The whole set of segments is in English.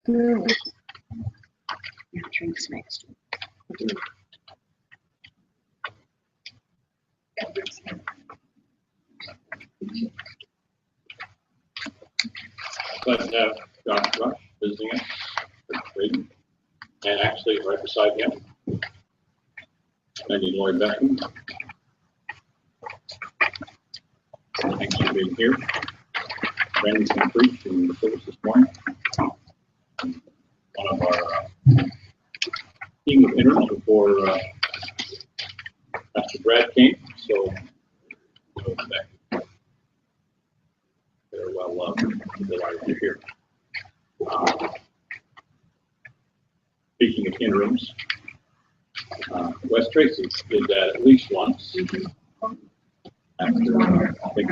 Your drinks next. Glad to have Josh Rush visiting us, and actually right beside him, Wendy Lloyd Beckham. Thanks for being here. Randy's going to preach in the service this morning. One of our team of interns before Pastor Brad came, so they're well loved. Delighted you're here. Speaking of interims, Wes Tracy did that at least once. After, I think,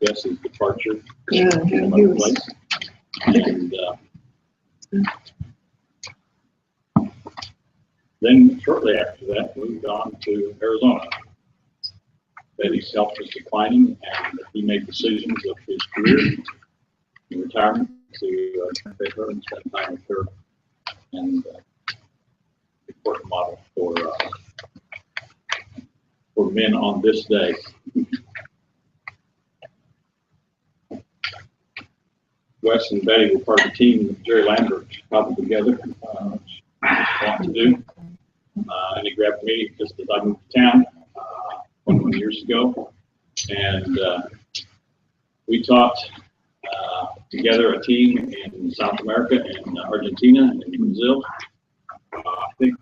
Wes's departure from another place. And then shortly after that, moved on to Arizona. Betty's health was declining, and he made decisions of his career in retirement to take her and spend time with her, and important model for men on this day. Wes and Betty were part of the team that Jerry Lambert cobbled together, wanted to do. And he grabbed me just as I moved to town 21 years ago. And we taught together a team in South America, in Argentina, and in Brazil. I think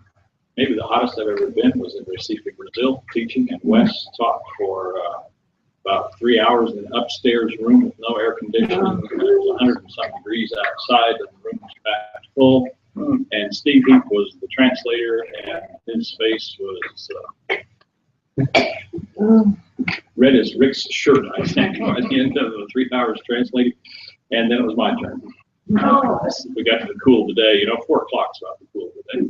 maybe the hottest I've ever been was in Recife, Brazil, teaching, and Wes taught for about 3 hours in an upstairs room with no air conditioning. It was 100 and some degrees outside, and the room was packed full. And Steve Heap was the translator, and his face was red as Rick's shirt, I think, by the end of the 3 hours translating. And then it was my turn. We got to the cool today, 4 o'clock's about the cool today.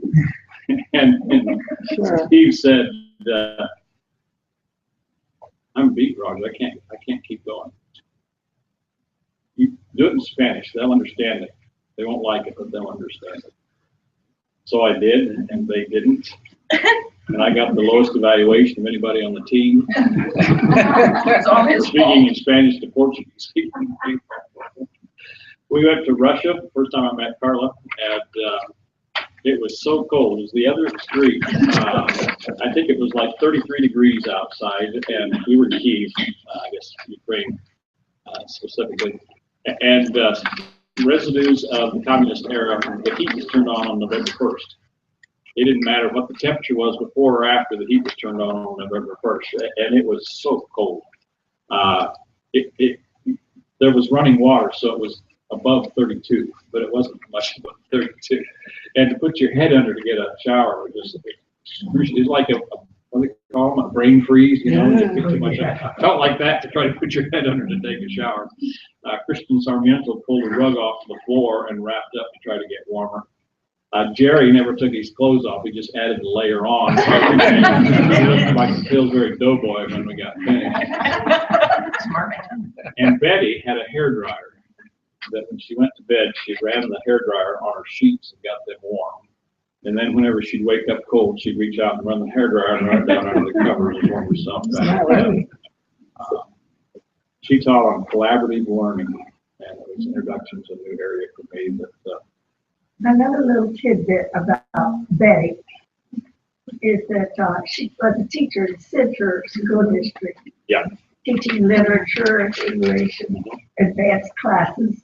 and Steve said, I'm beat, Roger. I can't keep going. You do it in Spanish, they'll understand it. They won't like it, but they'll understand it. So I did, and they didn't. And I got the lowest evaluation of anybody on the team. Speaking in Spanish to Portuguese speaking people. We went to Russia the first time I met Carla, and it was so cold. It was the other extreme. I think it was like 33 degrees outside, and we were in Kyiv, I guess Ukraine specifically. And residues of the communist era, the heat was turned on November 1st. It didn't matter what the temperature was before or after, the heat was turned on November 1st, and it was so cold. There was running water, so it was above 32, but it wasn't much above 32. And to put your head under to get a shower was just, it's like what do they call them, a brain freeze, too much. I felt like that to try to put your head under to take a shower. Christian Sarmiento pulled a rug off the floor and wrapped up to try to get warmer. Jerry never took his clothes off. He just added a layer on. It like it feels very doughboy when we got finished. Smart man. And Betty had a hairdryer that when she went to bed, she ran the hairdryer on her sheets and got them warm. And then whenever she'd wake up cold, she'd reach out and run the hairdryer and run down under the covers and warm herself back up. She taught on collaborative learning, and it was an introduction to a new area for me. Another little tidbit about Betty is that she was a teacher in Central School District. Yeah. Teaching literature and English and advanced classes.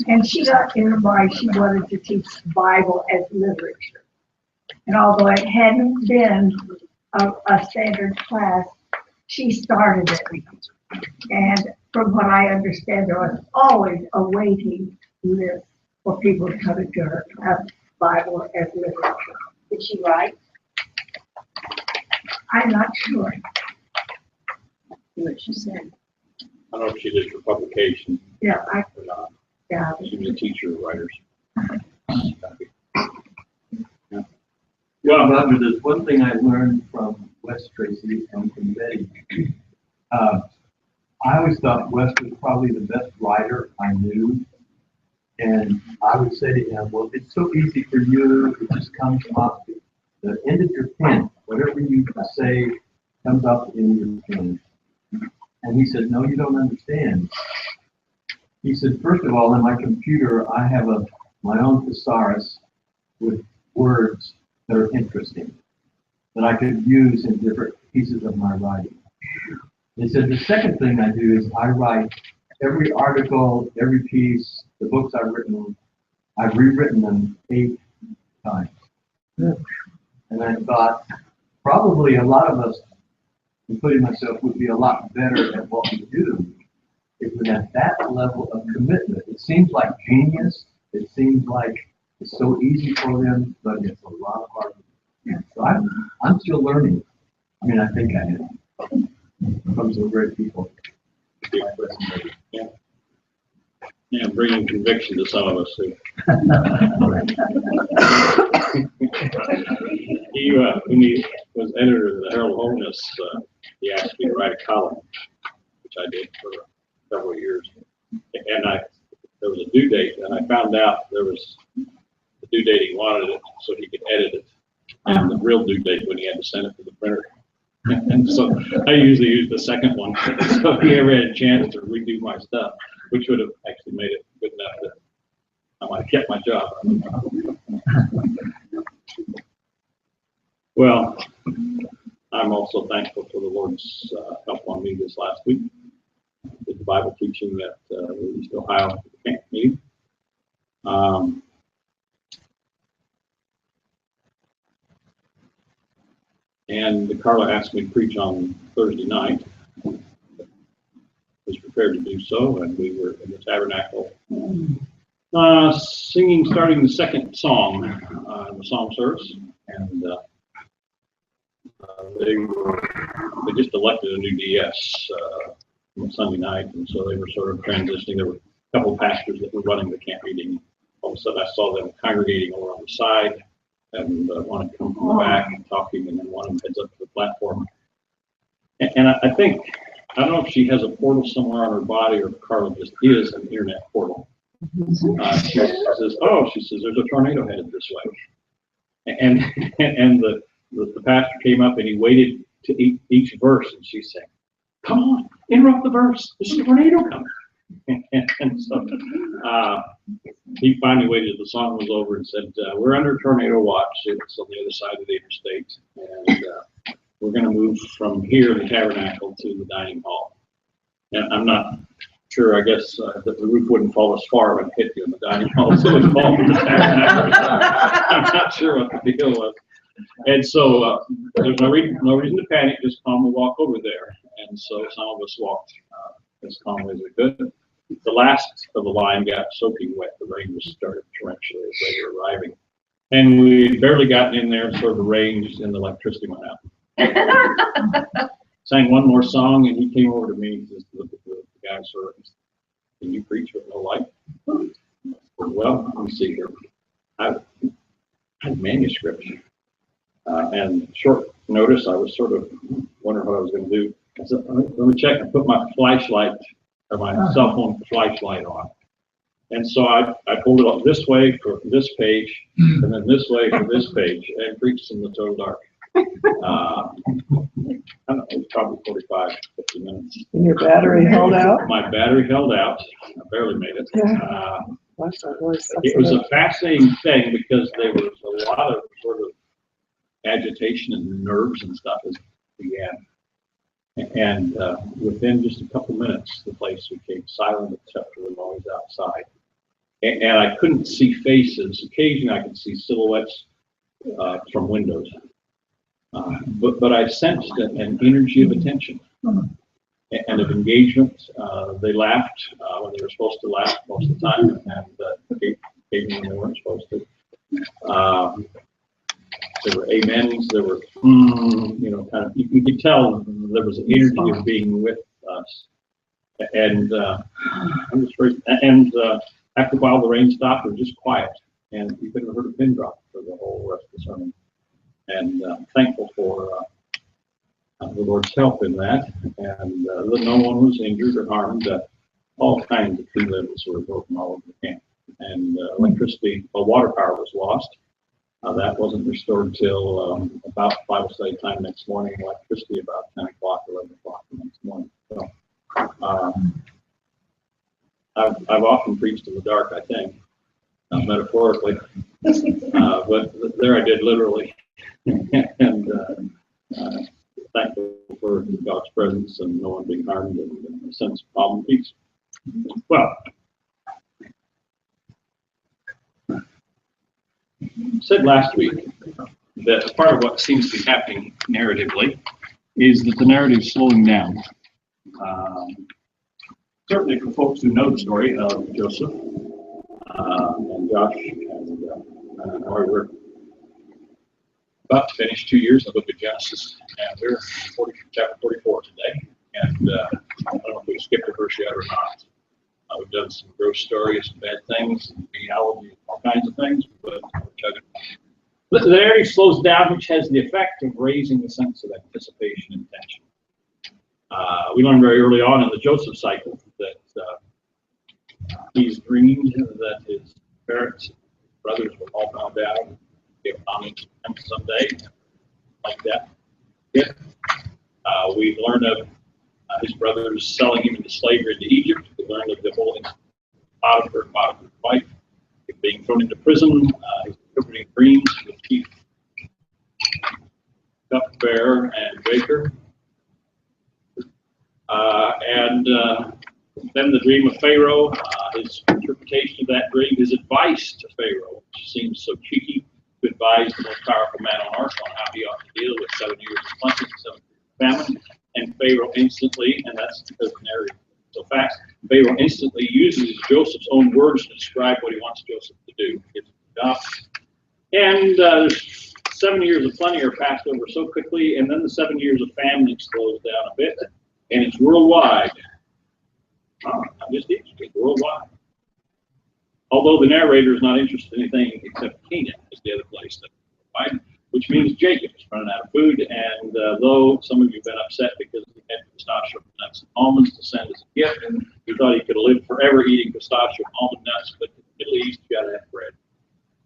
And she got in why she wanted to teach the Bible as literature. And although it hadn't been a standard class, she started it. And from what I understand, there was always a waiting list for people to come into her class, Bible as literature. Did she write? I'm not sure. What she said. I don't know if she did for publication Yeah, or not. yeah. She was a teacher of writers. Yeah. Well, Roger, there's one thing I learned from Wes Tracy and from Betty. I always thought Wes was probably the best writer I knew. And I would say to him, well, it's so easy for you, it just comes off the end of your pen. Whatever you say comes off the end of your pen. And he said, no, you don't understand. He said, first of all, in my computer, I have my own thesaurus with words that are interesting, that I could use in different pieces of my writing. He said, the second thing I do is I write every article, every piece, the books I've written, I've rewritten them 8 times. And I thought, probably a lot of us, including myself, would be a lot better at what we do if we had that level of commitment. It seems like genius. It seems like it's so easy for them, but it's a lot of hard work. So I'm still learning. I mean, I think I am. From some great people. Yeah. Yeah, bringing conviction to some of us too. When he was editor of the Herald of Holiness, he asked me to write a column, which I did for several years. And there was a due date, and I found out there was the due date he wanted it so he could edit it, and the real due date when he had to send it to the printer. And so I usually use the second one. So if he ever had a chance to redo my stuff, which would have actually made it good enough that I might have kept my job. Well, I'm also thankful for the Lord's help on me this last week. Did the Bible teaching at the East Ohio camp meeting. And Carla asked me to preach on Thursday night. I was prepared to do so, and we were in the tabernacle singing, starting the second song in the song service. And they just elected a new DS on Sunday night, and so they were sort of transitioning. There were a couple of pastors that were running the camp meeting. All of a sudden, I saw them congregating over on the side, and one had come from the back and talking, and then one of them heads up to the platform. And I think, I don't know if she has a portal somewhere on her body or if Carla just is an internet portal. She says, there's a tornado headed this way. And the pastor came up and he waited to each verse, and she said, come on, interrupt the verse. There's a tornado coming. And so he finally waited till the song was over and said, we're under tornado watch. It's on the other side of the interstate. And we're going to move from here, the tabernacle, to the dining hall. And I'm not sure, I guess, that the roof wouldn't fall as far when it hit you in the dining hall, so it would fall to the tabernacle. I'm not sure what the deal was. And so there's no reason to panic, just calmly walk over there. And so some of us walked as calmly as we could. The last of the line got soaking wet. The rain was started torrentially as they were arriving. And we had barely gotten in there, sort of arranged, and the electricity went out. Sang one more song, and he came over to me and says, look at the guy, sir, can you preach with no light? Well, let me see here. I had manuscripts. And short notice, I was sort of wondering what I was going to do. I said, let me check and put my flashlight, or my cell phone flashlight on. And so I pulled it up this way for this page, and then this way for this page, and preached in the total dark. I don't know, it was probably 45, 50 minutes. And your battery held out? My battery held out. I barely made it. Yeah. It was a fascinating thing because there was a lot of sort of agitation and nerves and stuff as it began. And within just a couple minutes, the place became silent except for the noise outside. And I couldn't see faces. Occasionally I could see silhouettes from windows. But I sensed an energy of attention and of engagement. They laughed when they were supposed to laugh most of the time, and occasionally when they weren't supposed to. There were amens, there were, kind of, you could tell there was an energy of being with us. And I'm just very, and after a while the rain stopped, it was just quiet, and you couldn't have heard a pin drop for the whole rest of the sermon. And thankful for the Lord's help in that, and that no one was injured or harmed. All kinds of tree limbs were broken all over the camp. and electricity, water power was lost. That wasn't restored till about Bible study time next morning. Electricity about 10 o'clock, 11 o'clock the next morning. So I've often preached in the dark, I think, metaphorically, but there I did literally. And thankful for God's presence and no one being harmed and a sense of calm and peace. Well, said last week that part of what seems to be happening narratively is that the narrative is slowing down. Certainly for folks who know the story of Joseph and Josh and we're about to finish 2 years in the book of Genesis, and we're in chapter 44 today. And I don't know if we skipped a verse yet or not. We've done some gross stories, some bad things, genealogy, all kinds of things, but the narrative slows down, which has the effect of raising the sense of anticipation and tension. We learned very early on in the Joseph cycle that he's dreamed that his parents, brothers were all found out, give homage to him someday, like that. Yeah. We learned of his brothers selling him into slavery into Egypt. We learned of the whole Potiphar's wife, being thrown into prison, his interpreting dreams with chief cupbearer and baker. And then the dream of Pharaoh, his interpretation of that dream, his advice to Pharaoh, which seems so cheeky, to advise the most powerful man on earth on how he ought to deal with 7 years of plenty, 7 years of famine. And Pharaoh instantly, and that's because the narrative is so fast, Pharaoh instantly uses Joseph's own words to describe what he wants Joseph to do. Gives him the job. And 7 years of plenty are passed over so quickly, and then the 7 years of famine slows down a bit, and it's worldwide. Not just Egypt, it's worldwide. Although the narrator is not interested in anything except Canaan is the other place that's worldwide, which means Jacob is running out of food, and though some of you have been upset because he had pistachio nuts and almonds to send as a gift, and he thought he could have lived forever eating pistachio and almond nuts, but in the Middle East you got to have bread.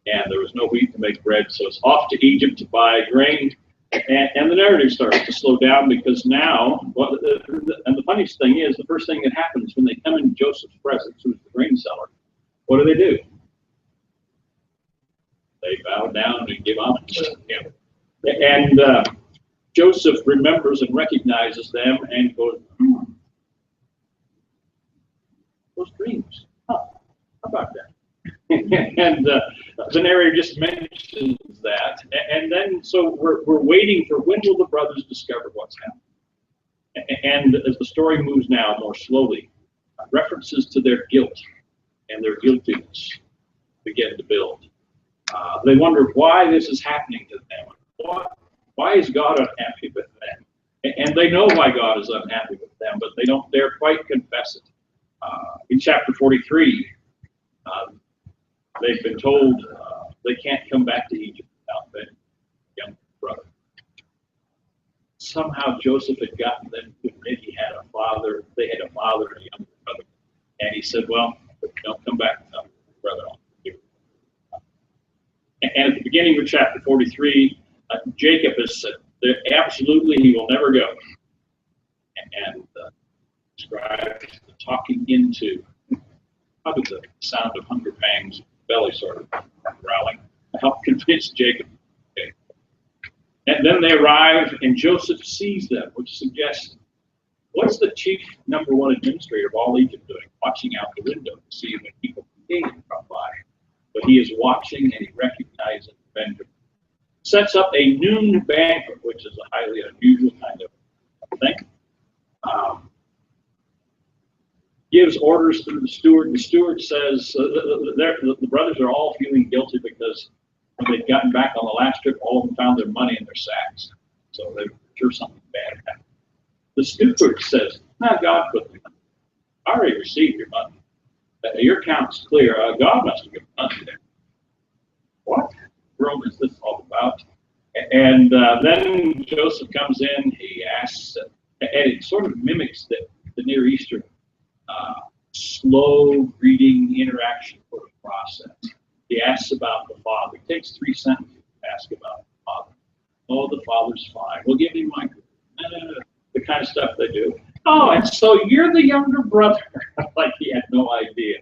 And there was no wheat to make bread, so it's off to Egypt to buy grain. And the narrative starts to slow down because now, and the funniest thing is, the first thing that happens when they come into Joseph's presence, who's the grain seller, what do? They bow down and give homage to him. And Joseph remembers and recognizes them and goes, those dreams, how about that? And the narrator just mentions that, and then so we're waiting for when will the brothers discover what's happening. And as the story moves now more slowly, references to their guilt and their guiltiness begin to build. They wonder why this is happening to them. Why is God unhappy with them? And they know why God is unhappy with them, but they don't dare quite confess it. In chapter 43, they've been told they can't come back to Egypt without their young brother. Somehow Joseph had gotten them to admit he had a father. They had a father and a younger brother. And he said, well, don't come back without your brother. And at the beginning of chapter 43, Jacob has said that absolutely he will never go. And described the talking into, probably the sound of hunger pangs, belly sort of growling, to help convince Jacob. Okay. And then they arrive, and Joseph sees them, which suggests, what's the chief #1 administrator of all Egypt doing? Watching out the window to see when people came come by. But he is watching, and he recognizes Benjamin. Sets up a noon banquet, which is a highly unusual kind of thing. Gives orders to the steward. The steward says the brothers are all feeling guilty because when they'd gotten back on the last trip, all of them found their money in their sacks. So they're sure something bad happened. The steward says, "No, God put the money. I already received your money. Your account's clear. God must have given money there." What world is this all about? And then Joseph comes in. He asks, and it sort of mimics the Near Eastern slow greeting interaction process. He asks about the father. It takes 3 sentences to ask about the father. Oh, the father's fine. We'll give him my, the kind of stuff they do. Oh, and so you're the younger brother. Like he had no idea.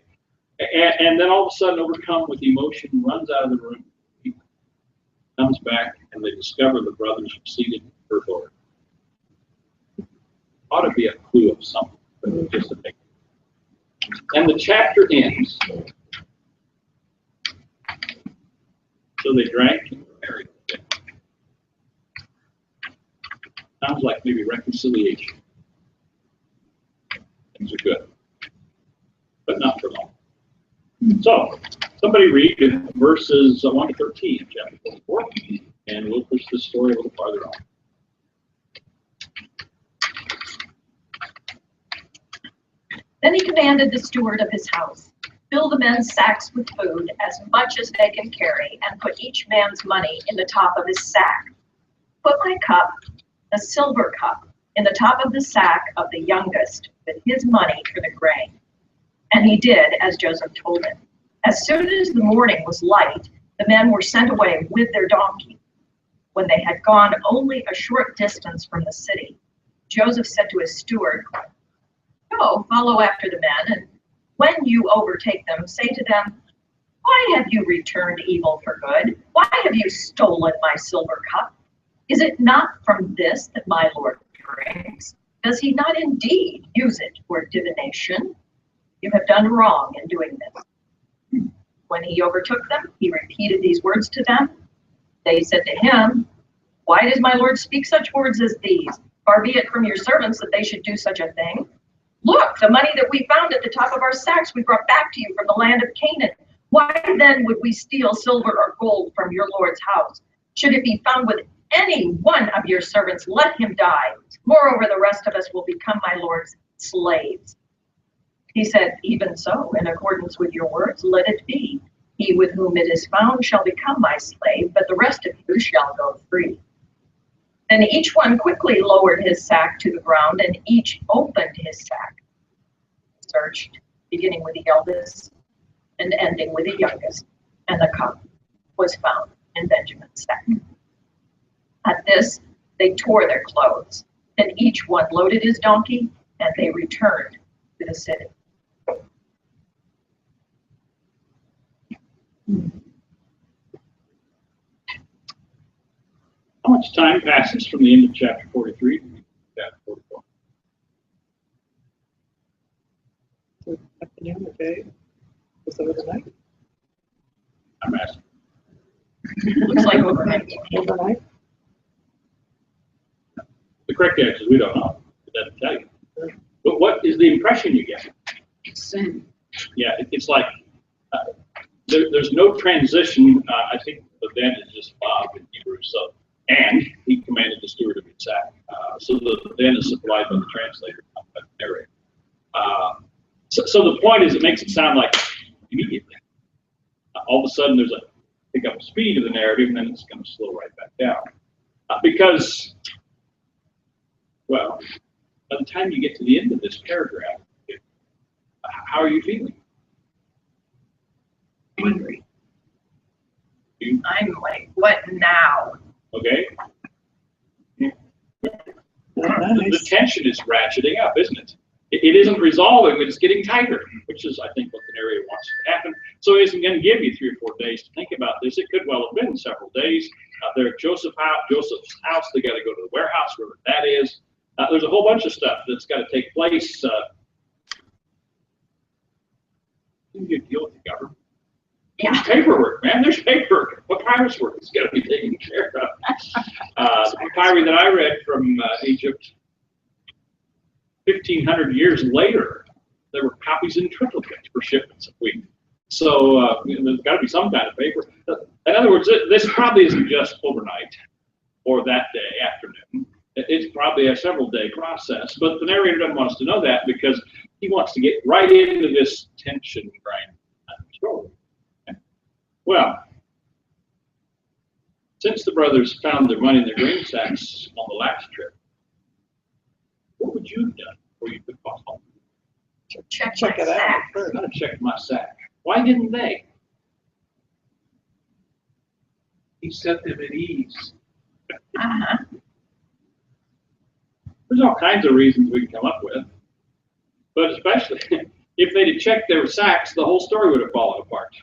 And then all of a sudden, overcome with emotion, runs out of the room. He comes back, and they discover the brothers are seated in her door. Ought to be a clue of something, but just a big. And the chapter ends. So they drank and were married. Sounds like maybe reconciliation. Things are good, but not for long. So, somebody read verses 1 to 13 in chapter 44, and we'll push this story a little farther on. Then he commanded the steward of his house, fill the men's sacks with food, as much as they can carry, and put each man's money in the top of his sack. Put my cup, a silver cup, in the top of the sack of the youngest, with his money for the grain. And he did as Joseph told him. As soon as the morning was light, the men were sent away with their donkey. When they had gone only a short distance from the city, Joseph said to his steward, "Go, follow after the men, and when you overtake them, say to them, 'Why have you returned evil for good? Why have you stolen my silver cup? Is it not from this that my Lord drinks? Does he not indeed use it for divination? You have done wrong in doing this.' When he overtook them, he repeated these words to them. They said to him, 'Why does my Lord speak such words as these? Far be it from your servants that they should do such a thing. Look, the money that we found at the top of our sacks we brought back to you from the land of Canaan. Why then would we steal silver or gold from your Lord's house? Should it be found with any one of your servants, let him die. Moreover, the rest of us will become my Lord's slaves.' He said, 'Even so, in accordance with your words, let it be. He with whom it is found shall become my slave, but the rest of you shall go free.' Then each one quickly lowered his sack to the ground, and each opened his sack. Searched, beginning with the eldest and ending with the youngest, and the cup was found in Benjamin's sack. At this, they tore their clothes. Then each one loaded his donkey, and they returned to the city. How much time passes from the end of chapter 43 to chapter 44? Afternoon, okay. Was over the night? I'm asking. Looks like overnight. Overnight? The correct answer is we don't know. It doesn't tell you. But what is the impression you get? Sin. Yeah, it's like there's no transition. I think the then is just Bob in Hebrew. So, and he commanded the steward of his sack. So the then is supplied by the translator, not by the narrator. So the point is, it makes it sound like immediately. All of a sudden, there's a pick up speed of the narrative, and then it's going to slow right back down. Because, well, by the time you get to the end of this paragraph, how are you feeling? Angry. I'm like, what now? Okay? The Nice. tension is ratcheting up, isn't it? It isn't resolving, but it's getting tighter, which is, I think, what the narrator wants to happen. So he isn't going to give you 3 or 4 days to think about this. It could well have been several days. They're at Joseph's house. They got to go to the warehouse, wherever that is. There's a whole bunch of stuff that's got to take place. You can deal with the government. Yeah. There's paperwork, man. There's paperwork. Papyrus work has got to be taken care of. The papyri that I read from Egypt, 1,500 years later, there were copies in triplicate for shipments of wheat. So there's got to be some kind of paper. In other words, this probably isn't just overnight or that day, afternoon. It's probably a several-day process. But the narrator doesn't want us to know that because he wants to get right into this tension grind control. Well, since the brothers found their money in their grain sacks on the last trip, what would you have done before you could go home? Check Check my it out sack. first. I'd have checked my sack. Why didn't they? He set them at ease. Uh-huh. There's all kinds of reasons we can come up with, but especially if they'd have checked their sacks, the whole story would have fallen apart.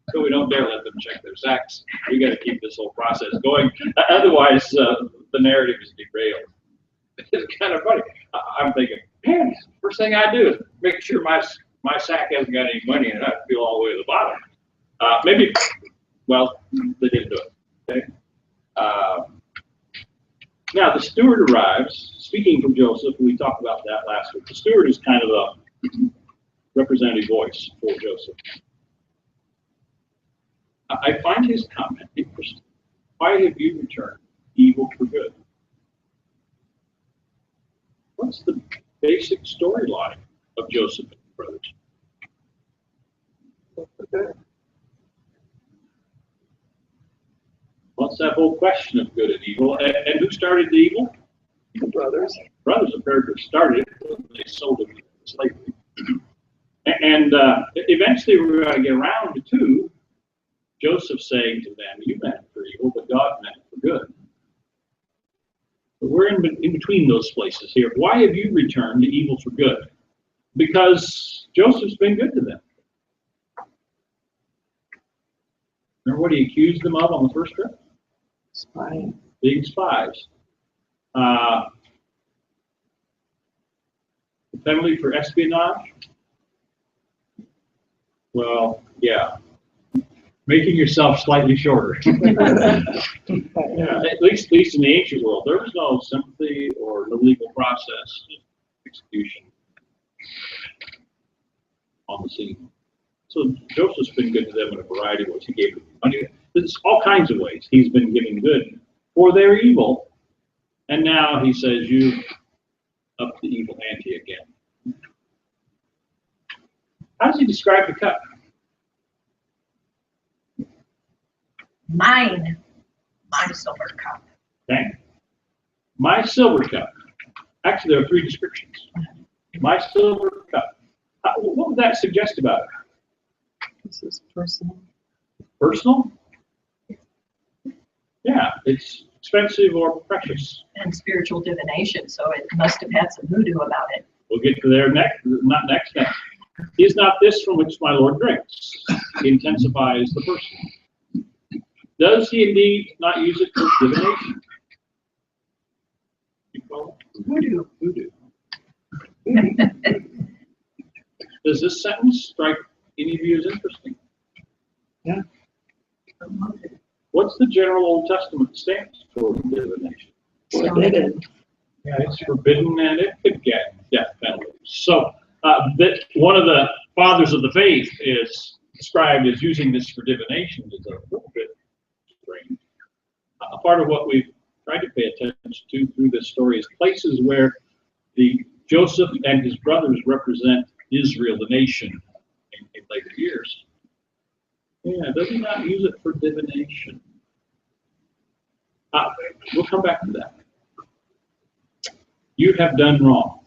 So we don't dare let them check their sacks. We got to keep this whole process going. Otherwise, the narrative is derailed. It's kind of funny. I'm thinking, man, first thing I do is make sure my sack hasn't got any money in it. I feel all the way to the bottom. Maybe, well, they didn't do it. Okay. Now the steward arrives. Speaking from Joseph, we talked about that last week. The steward is kind of a representative voice for Joseph. I find his comment interesting. Why have you returned evil for good? What's the basic storyline of Joseph and his brothers? What's that whole question of good and evil? And who started the evil? The brothers. Brothers appeared to have started it when they sold him into slavery. And eventually we're going to get around to Joseph saying to them, you meant it for evil, but God meant it for good. But we're in between those places here. Why have you returned to evil for good? Because Joseph's been good to them. Remember what he accused them of on the first trip? Spying. Being spies. The penalty for espionage? Well, yeah. Making yourself slightly shorter. Yeah, at least in the ancient world, there was no sympathy or no legal process, execution on the scene. So Joseph's been good to them in a variety of ways. He gave them money. There's all kinds of ways he's been giving good for their evil. And now he says, you up the evil ante again. How does he describe the cup? Mine. My silver cup. Okay. My silver cup. Actually, there are three descriptions. My silver cup. What would that suggest about it? This is personal. Personal? Yeah, it's expensive or precious. And spiritual divination, so it must have had some voodoo about it. We'll get to there next, not next. Is not this from which my Lord drinks? He intensifies the person. Does he indeed not use it for divination? Voodoo. Voodoo. Does this sentence strike any of you as interesting? Yeah. What's the general Old Testament stance for divination? Forbidden. Yeah, it's forbidden and it could get death penalties. So that one of the fathers of the faith is described as using this for divination is a little bit strange. A part of what we've tried to pay attention to through this story is places where the Joseph and his brothers represent Israel, the nation, in later years. Yeah, does he not use it for divination? We'll come back to that. You have done wrong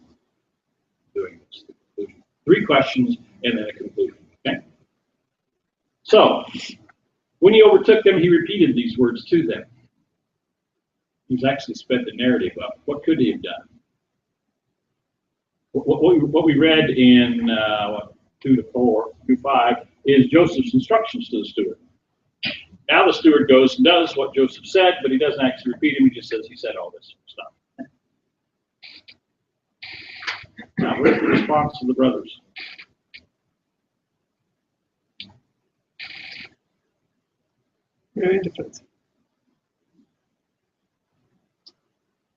doing this. Conclusion. 3 questions and then a conclusion. Okay. So, when he overtook them, he repeated these words to them. He's actually sped the narrative up. What could he have done? What we read in 2 to 4, 2-5 is Joseph's instructions to the steward. Now the steward goes and does what Joseph said, but he doesn't actually repeat him. He just says he said all this stuff. Now, where's the response of the brothers? Very defensive.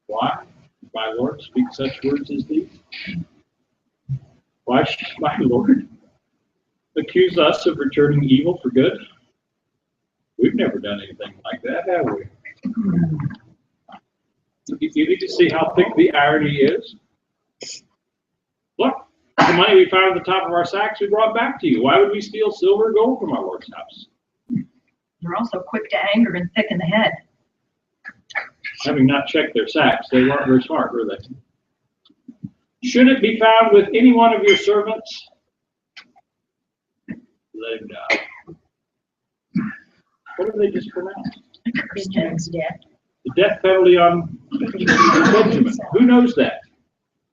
Why, my Lord, speak such words as these? Why should my Lord accuse us of returning evil for good? We've never done anything like that, have we? You need to see how thick the irony is. Look, the money we found at the top of our sacks we brought back to you. Why would we steal silver and gold from our Lord's house? They're also quick to anger and thick in the head. Having not checked their sacks, they weren't very smart, were they? Should it be found with any one of your servants? Let him die. What have they just pronounced? Benjamin's dead. The death penalty on Benjamin. Who knows that?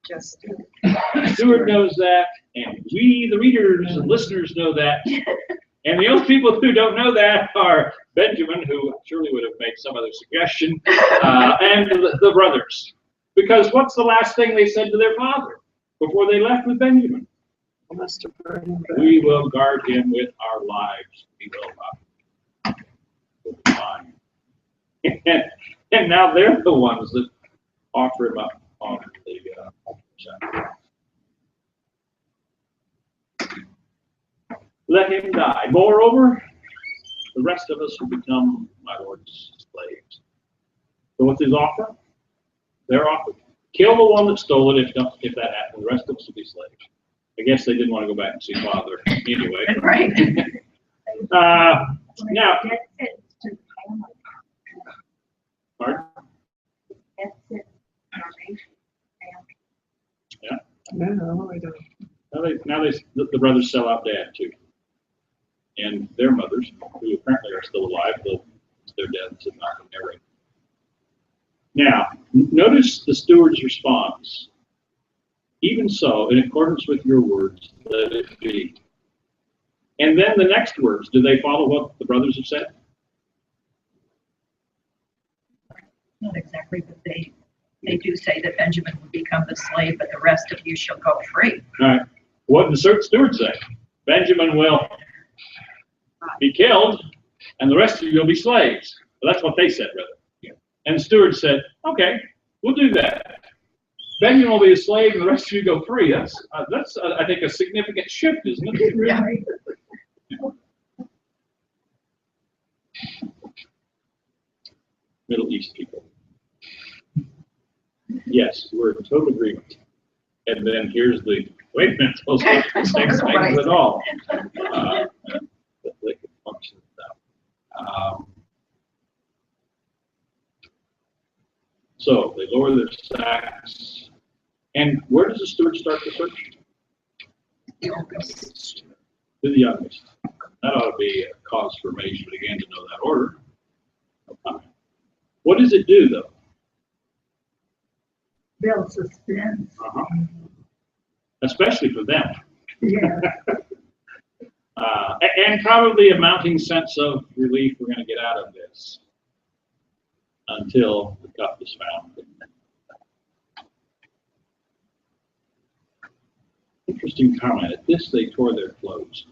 Just. Stewart knows that, and we, the readers and listeners, know that. And the only people who don't know that are Benjamin, who surely would have made some other suggestion, and the brothers. Because what's the last thing they said to their father before they left with Benjamin? Must have burned him back. We will guard him with our lives. We will not. We'll be fine. And now they're the ones that offer him up on the sacrifice. Let him die. Moreover, the rest of us will become my Lord's slaves. So what's his offer? Their offer. Kill the one that stole it if that happened. The rest of us will be slaves. I guess they didn't want to go back and see Father anyway. Right. Now, That's it to the family. pardon? That's it. No, I don't. Now the brothers sell out Dad too, and their mothers, who apparently are still alive, though their deaths have not been narrated. Now, notice the steward's response. Even so, in accordance with your words, let it be. And then the next words, do they follow what the brothers have said? Not exactly, but they do say that Benjamin will become the slave, but the rest of you shall go free. All right. What did the steward say? Benjamin will be killed, and the rest of you will be slaves. Well, that's what they said, rather. And the steward said, okay, we'll do that. Benjamin will be a slave, and the rest of you go free. That's I think, a significant shift, isn't it? Yeah. Middle East people. Yes, we're in total agreement. And then here's the, wait a minute, those aren't the same things at all. That they could function without. So they lower their sacks. And where does the steward start the search? The youngest. To the youngest. That ought to be a cause for amazement again to know that order. What does it do, though? Build suspense. Especially for them. Yeah. And probably a mounting sense of relief we're going to get out of this until the cup is found. Interesting comment. At this, they tore their clothes.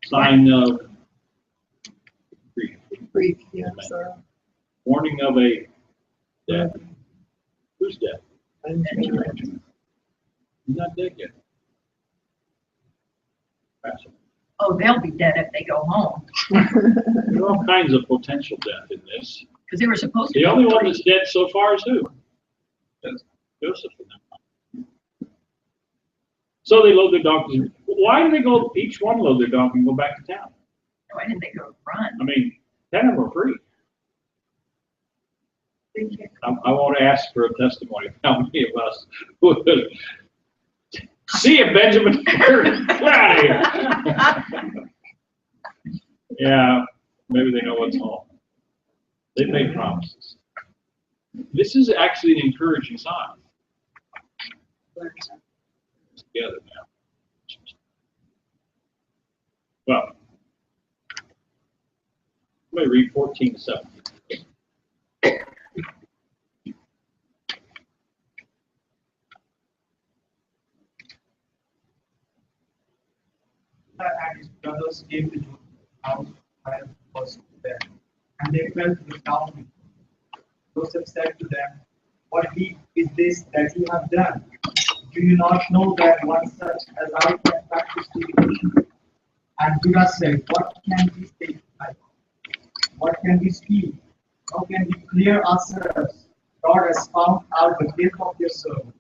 Sign of grief. Grief, yes. Warning of a death. Who's dead? Benjamin. He's not dead yet. Oh, they'll be dead if they go home, There are all kinds of potential death in this. because they were supposed to. The go only one free. that's dead so far is who? Joseph. So they load their donkeys. Why do they go, each one load their donkey and go back to town? Why didn't they go run? I mean, 10 of them were free. I won't ask for a testimony of how many of us would. See you, Benjamin. Get out of here. Yeah, maybe they know what's home. They made promises. This is actually an encouraging sign. Together now. Well, let me read 14 to 17. And his brothers came to Joseph's house while he was there, and they fell to the ground with him. Joseph said to them, "What deed is this that you have done? Do you not know that one such as I can practice divination?" And Judah said, "What can we say? What can we steal? How can we clear ourselves? God has found out the guilt of your servant.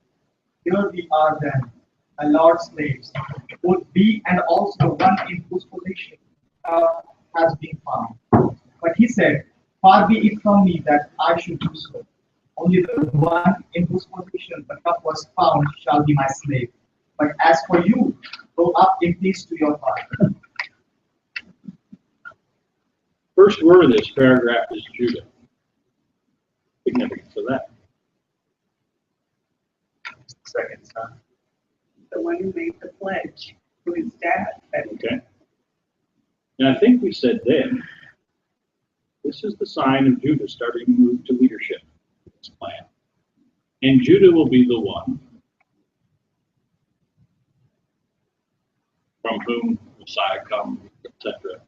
Here we are then, a Lord's slaves, both we and also the one in whose possession has been found." But he said, "Far be it from me that I should do so. Only the one in whose possession the cup was found shall be my slave. But as for you, go up in peace to your father." first word of this paragraph is Judah. Significance of that. Second son. The one who made the pledge to his dad. Okay. And I think we said then, this is the sign of Judah starting to move to leadership in this plan. And Judah will be the one from whom Messiah comes, etc.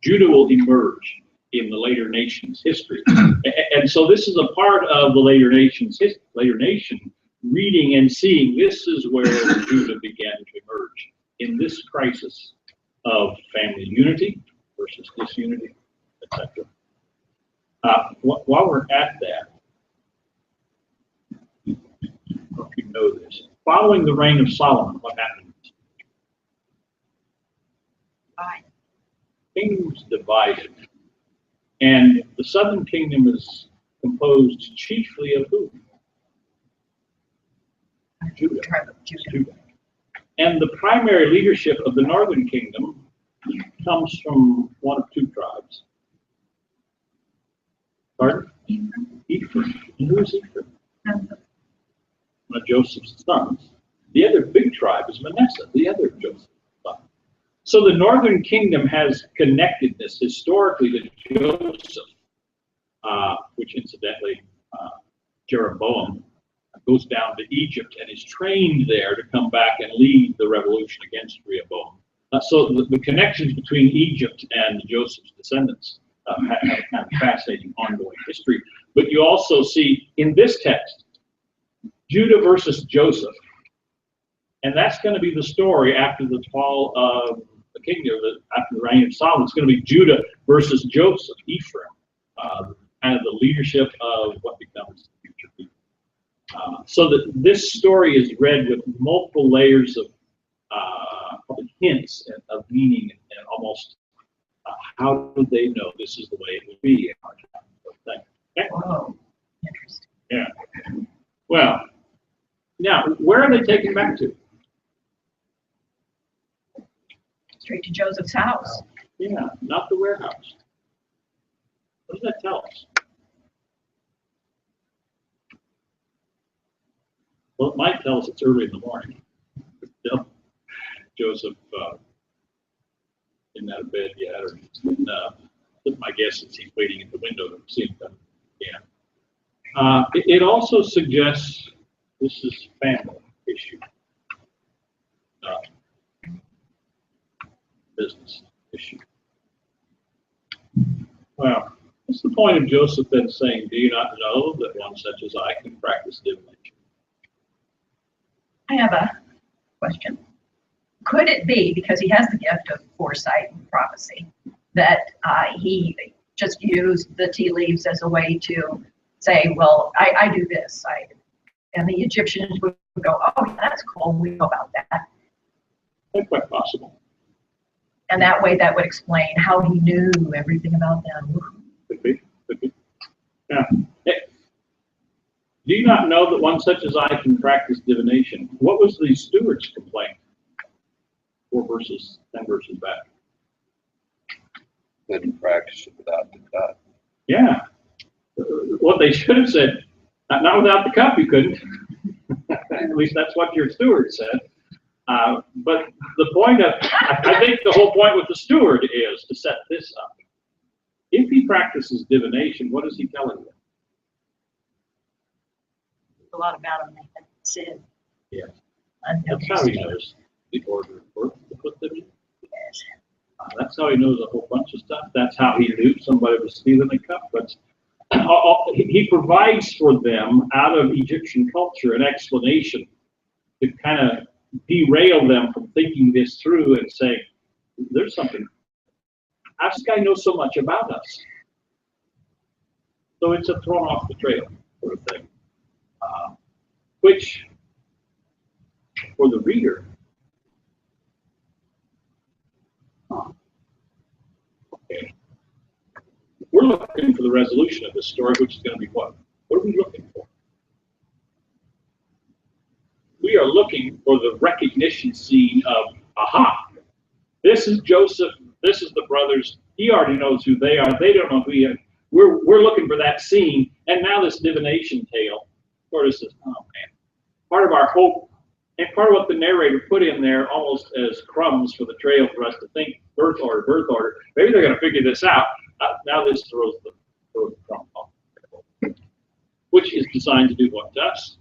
Judah will emerge in the later nation's history. And so this is a part of the later nation reading and seeing this is where Judah began to emerge in this crisis of family unity versus disunity, etc. While we're at that, I don't know if you know this, following the reign of Solomon, what happened? Kingdoms divided, and the southern kingdom is composed chiefly of who? Judah. Judah. And the primary leadership of the northern kingdom comes from one of two tribes. Pardon? Ephraim. And who is Ephraim? One of Joseph's sons. The other big tribe is Manasseh, the other of Joseph's sons. So the northern kingdom has connectedness historically to Joseph, which incidentally, Jeroboam goes down to Egypt and is trained there to come back and lead the revolution against Rehoboam. So the connections between Egypt and Joseph's descendants have a kind of fascinating ongoing history. But you also see in this text, Judah versus Joseph. And that's going to be the story after the fall of the kingdom, after the reign of Solomon. It's going to be Judah versus Joseph, Ephraim, kind of the leadership of what becomes the future people. So that this story is read with multiple layers of hints and of meaning and almost how did they know this is the way it would be in our time? Okay? Whoa, interesting. Yeah. Well, now where are they taken back to? Straight to Joseph's house. Yeah, not the warehouse. What does that tell us? Well, it might tell us it's early in the morning. Still, Joseph isn't out of bed yet, or but my guess is he's waiting at the window to see him come. Yeah. It also suggests this is family issue, business issue. Well, what's the point of Joseph then saying, "Do you not know that one such as I can practice divination"? I have a question. Could it be, because he has the gift of foresight and prophecy, that he just used the tea leaves as a way to say, well, I do this, and the Egyptians would go, oh, that's cool, we know about that. That's quite possible. And that way that would explain how he knew everything about them. Could be. Yeah. Hey, do you not know that one such as I can practice divination? What was the steward's complaint? 10 verses back. Couldn't practice it without the cup. Yeah. What they should have said, not without the cup you couldn't. At least that's what your steward said. But the point of, I think the whole point with the steward is to set this up. If he practices divination, what is he telling them? A lot about him that sin. Yeah. That's how he knows the order of work to put them in. Yes. That's how he knows a whole bunch of stuff. That's how he knew somebody was stealing a cup. But he provides for them out of Egyptian culture an explanation to kind of derail them from thinking this through and saying, there's something. How does this guy know so much about us? So it's a thrown off the trail sort of thing. Which, for the reader, okay, we're looking for the resolution of this story, which is going to be what? What are we looking for? We are looking for the recognition scene of, aha, This is Joseph. This is the brothers. He already knows who they are. They don't know who he is. We're looking for that scene. And now this divination tale sort of says, oh man, part of our hope and part of what the narrator put in there almost as crumbs for the trail for us to think birth order, birth order. Maybe they're going to figure this out. Now this throws the crumb off, which is designed to do what to us.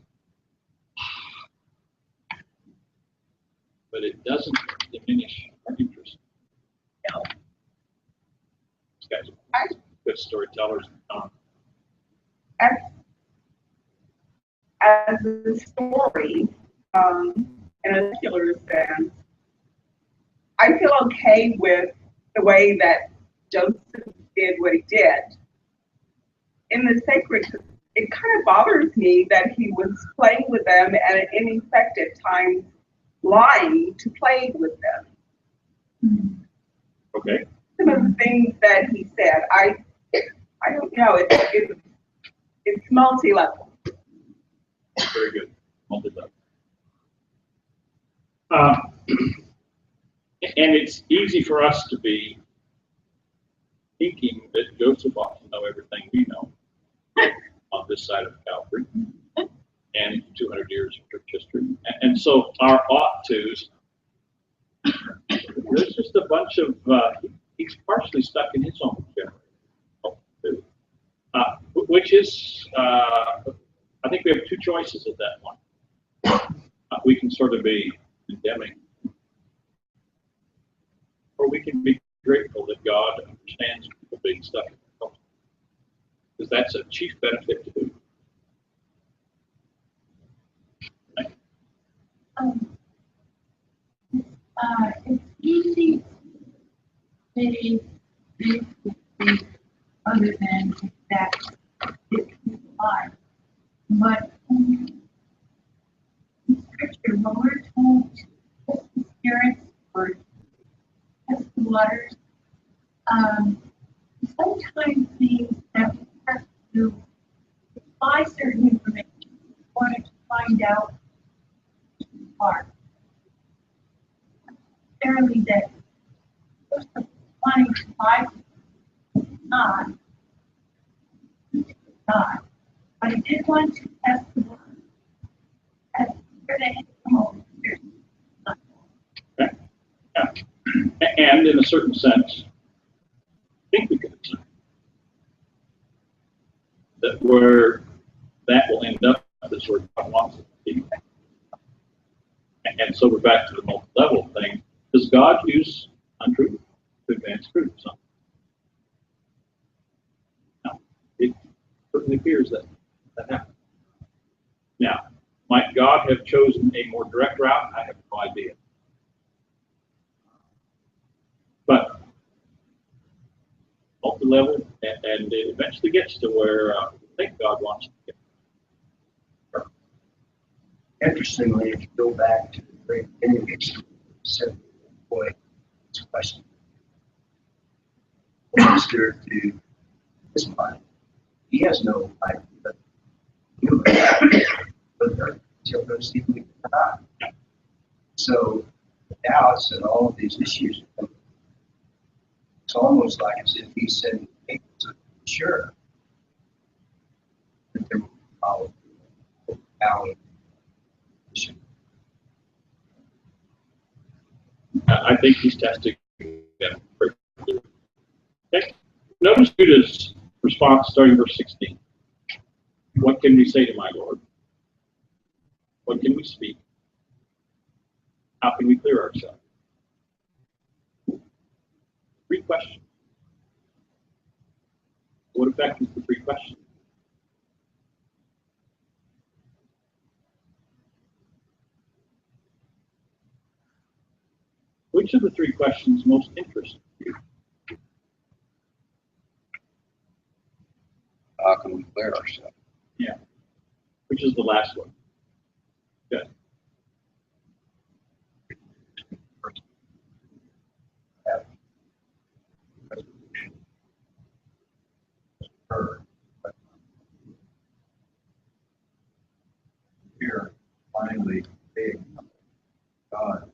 But it doesn't diminish our interest. No. These guys are good storytellers. As a story, in a secular sense, I feel okay with the way that Joseph did what he did. In the sacred, it kind of bothers me that he was playing with them and in effect at times lying to play with them. Okay. Some of the things that he said, I don't know, it's multi-level. Very good. Multi-level. And it's easy for us to be thinking that Joseph ought to know everything we know on this side of Calvary and 200 years of church history. And so our ought to's, there's just a bunch of, he's partially stuck in his own generation, which is, I think we have two choices at that point. We can sort of be condemning, or we can be grateful that God understands people being stuck in their culture, because that's a chief benefit to do. It's easy to say other than that it's life. But in Scripture, when we're told to test the spirits or test the waters, sometimes means that we have to apply certain information in order to find out who we are. Necessarily that Joseph wanting to lie not God, but he did want to test the word. As where they had come over. Okay. Yeah. And in a certain sense, I think we could say that where that will end up is where God wants it to be. And so we're back to the multi-level thing. Does God use untruth to advance truth? No. It certainly appears that happens. Now, might God have chosen a more direct route? I have no idea. But multi-level, and it eventually gets to where I think God wants it to get. Interestingly, if you go back to the very beginning of history, point this question. Minister to this body. He has no idea that human, but the children sleeping with God. So the doubts and all of these issues, it's almost like as if he's sending people to ensure that they will follow our mission. I think he's testing them. Okay. Notice Judah's response starting verse 16. What can we say to my Lord? What can we speak? How can we clear ourselves? 3 questions. What effect is the 3 questions? Which of the 3 questions most interest you? How can we clear ourselves? Yeah. Which is the last one? Good. Here, finally, big God.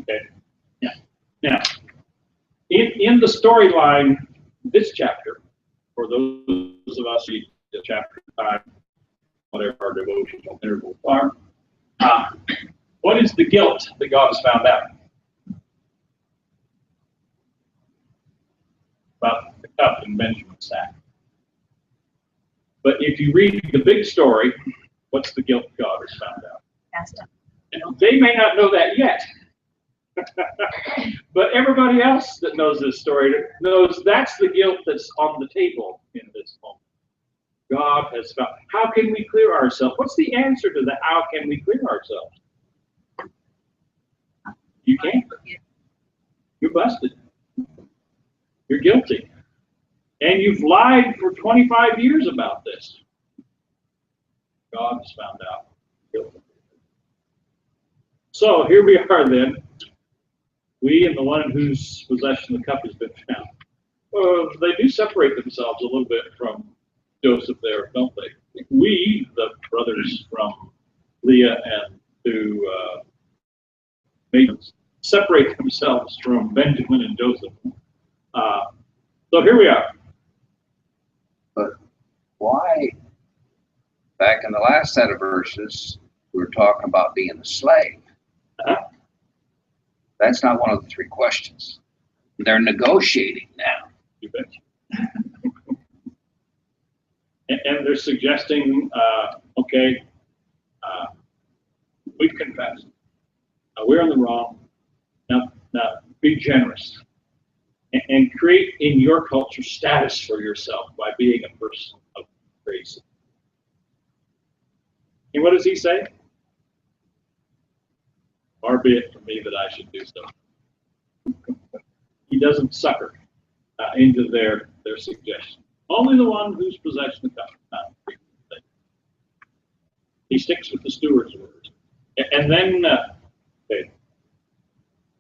Okay? Yeah. Now, in the storyline, this chapter, for those of us who read the chapter 5, whatever our devotional intervals are, what is the guilt that God has found out? About the cup in Benjamin's sack. But if you read the big story, what's the guilt God has found out? They may not know that yet. But everybody else that knows this story knows that's the guilt that's on the table in this moment. God has found. How can we clear ourselves? What's the answer to that? How can we clear ourselves? You can't. You're busted. You're guilty. And you've lied for 25 years about this. God has found out. Guilty. So here we are then. We and the one in whose possession the cup has been found. They do separate themselves a little bit from Joseph there, don't they? We, the brothers from Leah and who separate themselves from Benjamin and Joseph. So here we are. But why, back in the last set of verses, we were talking about being a slave. That's not one of the three questions. They're negotiating now. You bet. And they're suggesting, okay, we've confessed. We're in the wrong. Now be generous. And create in your culture status for yourself by being a person of grace. And what does he say? Far be it from me that I should do so. He doesn't succor into their suggestion. Only the one whose possession the cup. He sticks with the steward's words. And then, okay.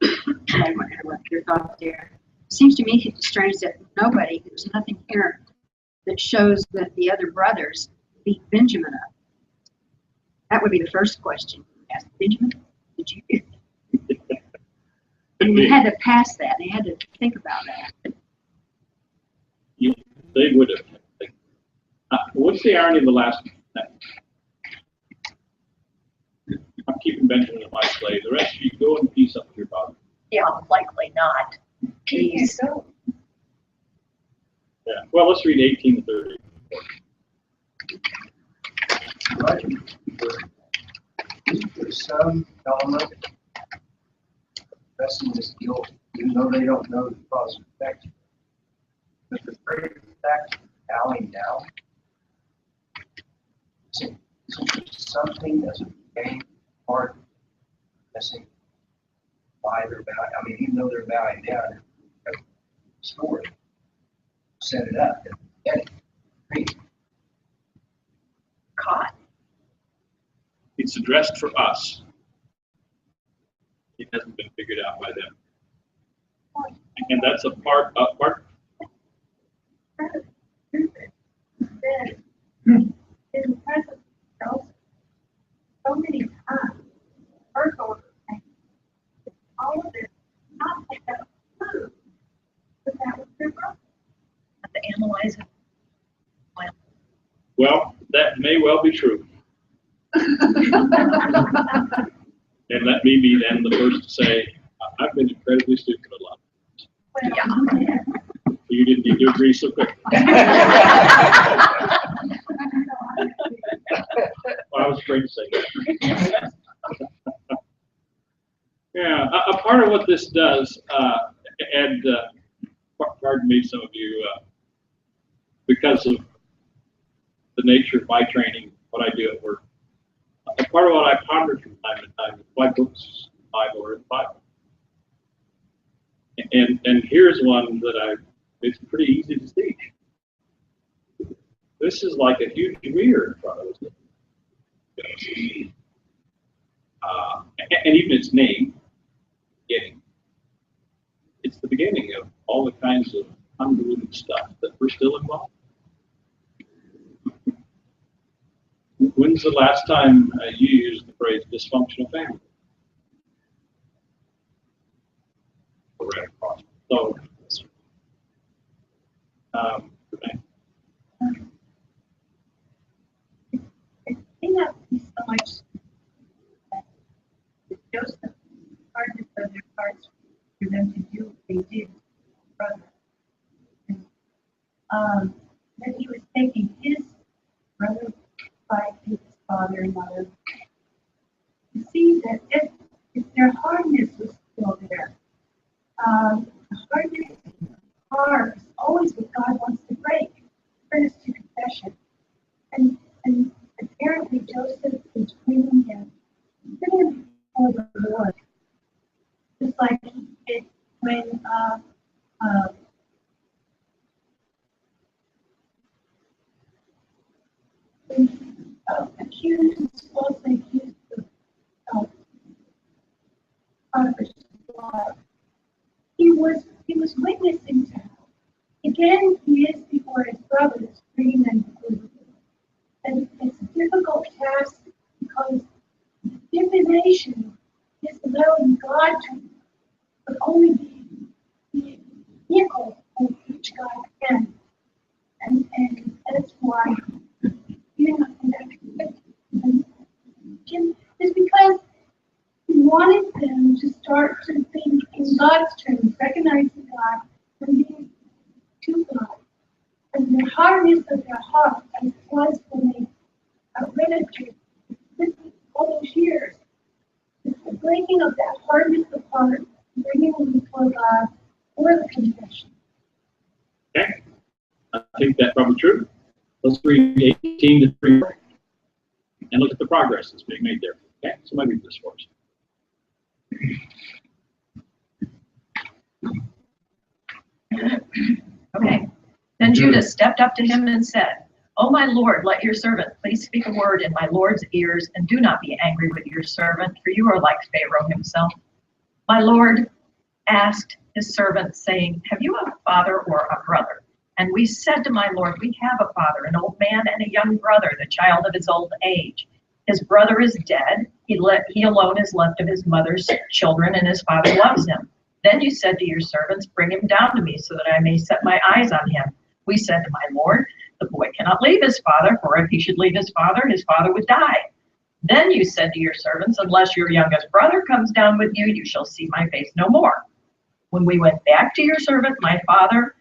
I want to interrupt your thought there. Seems to me strange that there's nothing here that shows that the other brothers beat Benjamin up. That would be the first question. Ask Benjamin, did you? And they had to pass that. They had to think about that. Yeah, they would have. What's the irony of the last one? I'm keeping Benjamin as my slave. The rest of you go in peace up with your father. Yeah, likely not. Peace. Yeah. Well, let's read 18 to 30. There's some element pressing this guilt, even though they don't know the cause and effect. But the very fact of bowing down, isn't there something as a main part missing why they're bowing? I mean, even though they're bowing down, the story set it up and get it. Caught. It's addressed for us. It hasn't been figured out by them. And that's a part. In the presence of Joseph, so many times, first order things, all of this, not like that food, but that was their brother. Have to analyze it. Well, that may well be true. And let me be then the first to say, I've been incredibly stupid a lot. Well, You didn't need to agree so quickly. Well, I was afraid to say that. Yeah, a part of what this does, and pardon me, some of you, because of the nature of my training, what I do at work, a part of what I ponder from time to time is why books, Bible, or the Bible. And here's one that it's pretty easy to see. This is like a huge mirror in front of us. And even its name, beginning, it's the beginning of all the kinds of unbelievable stuff that we're still involved in. When's the last time you used the phrase dysfunctional family? that he was taking his brother's life, his father and mother. You see that if their hardness was still there, hardness, heart is always what God wants to break. Turn us to confession. And apparently Joseph is bringing him before the Lord. Just like he did when falsely accused of Potiphar's wife. He was witnessing to her. Again, he is before his brothers, bringing them before the Lord. And it's a difficult task because divination is allowing God to but only be vehicle of which God can. And that's why you're not connected. It's because he wanted them to start to think in God's terms, recognizing God and being to God. And the hardness of their heart, as it was when they rented to all those years, it's the breaking of that hardness of heart, bringing them before God for the confession. Okay, I think that's probably true. Let's read 18 to 3 and look at the progress that's being made there. Okay, somebody read this for us. Okay. Then Judah stepped up to him and said, "O my lord, let your servant please speak a word in my lord's ears, and do not be angry with your servant, for you are like Pharaoh himself. My lord asked his servant, saying, Have you a father or a brother? And we said to my lord, We have a father, an old man, and a young brother, the child of his old age. His brother is dead. He alone is left of his mother's children, and his father loves him. Then you said to your servants, Bring him down to me, so that I may set my eyes on him. We said to my lord, The boy cannot leave his father, for if he should leave his father would die. Then you said to your servants, Unless your youngest brother comes down with you, you shall see my face no more. When we went back to your servant, my father,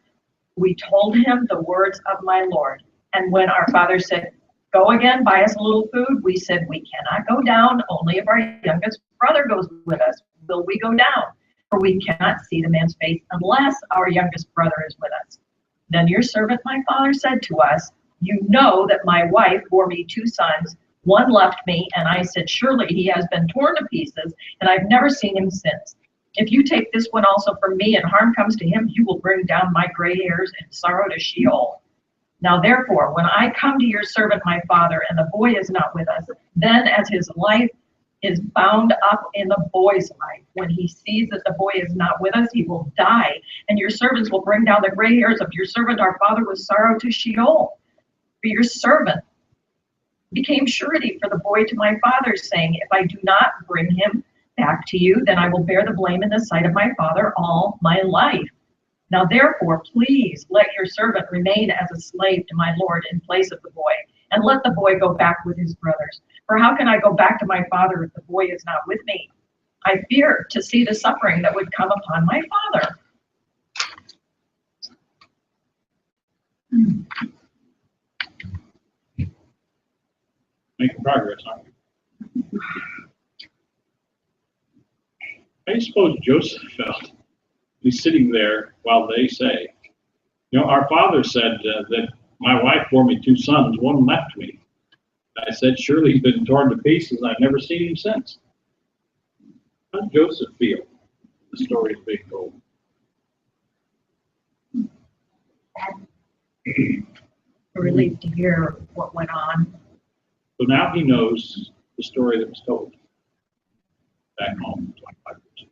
we told him the words of my lord. And when our father said, Go again, buy us a little food, we said, We cannot go down, only if our youngest brother goes with us will we go down, for we cannot see the man's face unless our youngest brother is with us. Then your servant, my father, said to us, You know that my wife bore me 2 sons. One left me, and I said, Surely he has been torn to pieces, and I've never seen him since. If you take this one also from me, and harm comes to him, you will bring down my gray hairs in sorrow to Sheol. Now therefore, when I come to your servant my father, and the boy is not with us, then as his life is bound up in the boy's life, when he sees that the boy is not with us, he will die, and your servants will bring down the gray hairs of your servant our father with sorrow to Sheol. For your servant became surety for the boy to my father, saying, If I do not bring him back to you, then I will bear the blame in the sight of my father all my life. Now therefore, please let your servant remain as a slave to my lord in place of the boy, and let the boy go back with his brothers. For how can I go back to my father if the boy is not with me? I fear to see the suffering that would come upon my father. Making progress, aren't we? I suppose Joseph felt he's sitting there while they say, Our father said that my wife bore me 2 sons, one left me. I said, Surely he's been torn to pieces. I've never seen him since. How did Joseph feel? The story is being told. Relieved to hear what went on. So now he knows the story that was told back home 25 years ago.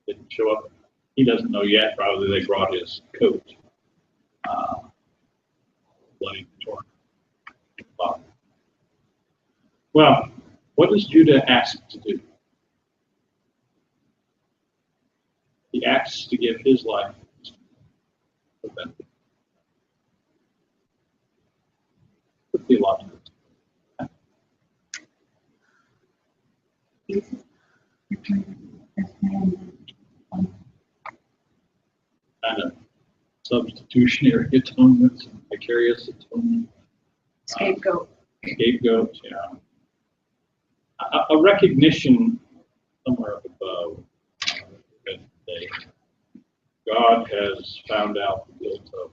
Didn't show up. He doesn't know yet. Probably they brought his coat. Bloody torn. Well, what does Judah ask to do? He asks to give his life for them. The theological. Kind of substitutionary atonement, vicarious atonement. Scapegoat. Scapegoat, yeah. A recognition somewhere up above that God has found out the guilt of.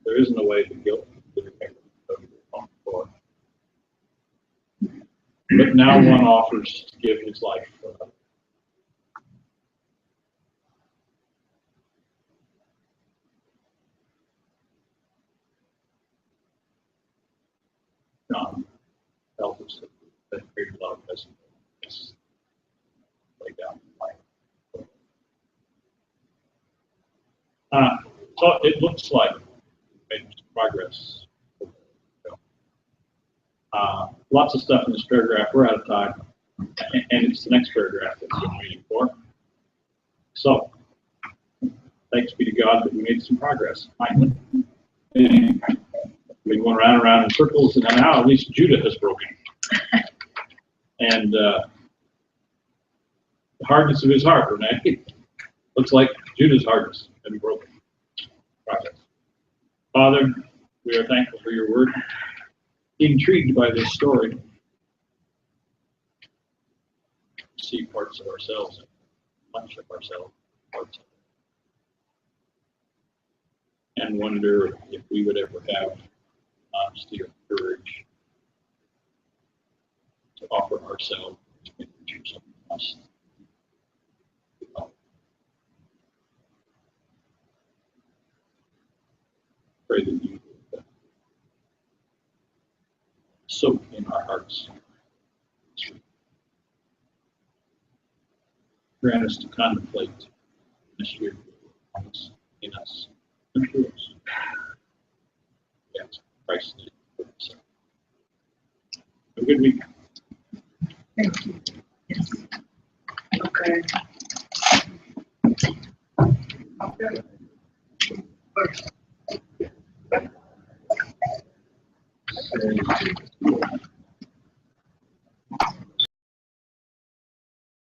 There isn't a way the guilt could be for. But now one offers to give his life for another. John tells us that greater love has laid down his life. So it looks like we made progress. Lots of stuff in this paragraph. We're out of time, and it's the next paragraph that we're waiting for. So, thanks be to God that we made some progress. Finally, we've been going round in circles, and now at least Judah has broken. And the hardness of his heart, Renee, looks like Judah's hardness has been broken. Progress. Father, we are thankful for your word. Intrigued by this story, see parts of ourselves, much of ourselves, parts of it, and wonder if we would ever have honesty or courage to offer ourselves to someone else. Pray that you soak in our hearts. Grant us to contemplate the mystery of Christ in us and through us. Yes, Christ's name. Have a good week. Thank you. Yes. Okay. Okay. First.